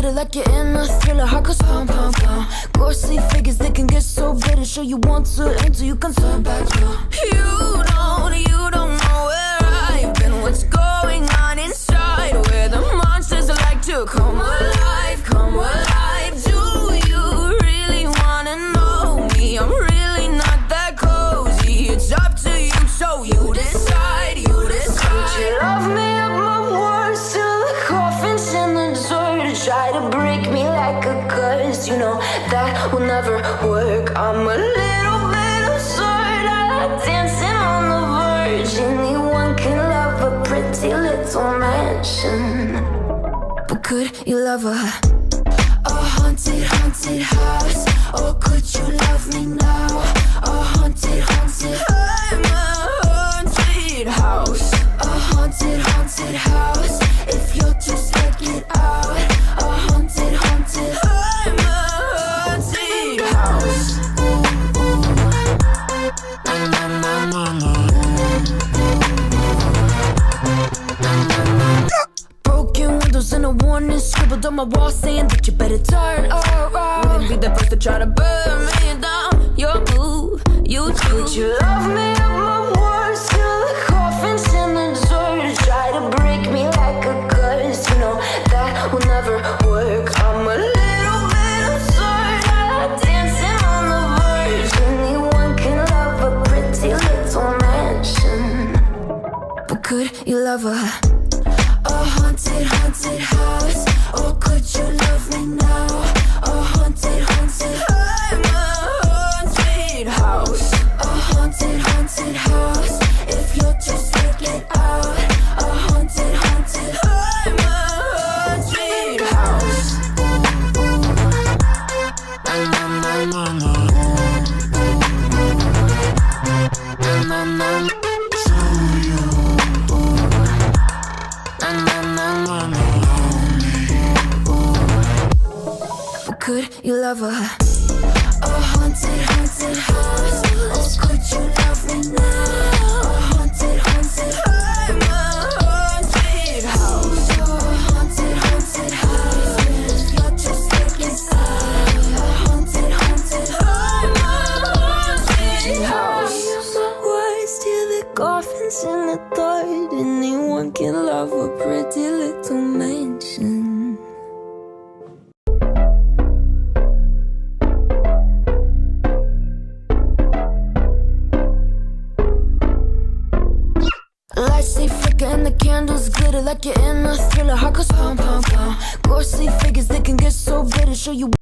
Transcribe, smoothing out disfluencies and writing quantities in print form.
glitter like you're in a thriller. Heart goes pum pum pum. Ghostly figures, they can get so bitter. Show you want to enter, you can turn back. You don't know where I've been. What's going on inside? Where the monsters like to come alive, come alive. Do you really wanna know me? I'm really not that cozy. It's up to you, so you decide, you decide. Would you love me up my words till the coffin's in the dirt? Try to break me like a curse, you know that will never work. I'm a little bit absurd, I like dancing on the verge. Anyone can love a pretty little mansion, but could you love a haunted, haunted house? Or could you love me now? A haunted, haunted, I'm a haunted house. A haunted, haunted house. If you're just like it out. A haunted, haunted, I'm a haunted house. Broken windows and a warning scribbled on my wall saying that you better turn around. Wouldn't be the first to try to burn me down. Your move, you choose. Would you love me up my words till the coffin's in the dirt? Try to break me like a curse, you know that will never work. I'm a little bit absurd, I like dancing on the verge. Anyone can love a pretty little mansion, but could you love a haunted, haunted house? Or could you love me now? A haunted, haunted, I'm a haunted house. A haunted, haunted house. If you're just like it out. A haunted, haunted, I'm a haunted house. Could you love a haunted, haunted house? Or could you love me now? A haunted, haunted, I'm a haunted house. A haunted, haunted house. If you're just like inside. A haunted, haunted, I'm a haunted house. My words till the coffin's in the dirt. Anyone can love a pretty little mansion. Lights they flicker and the candles glitter like you're in a thriller. Heart goes pum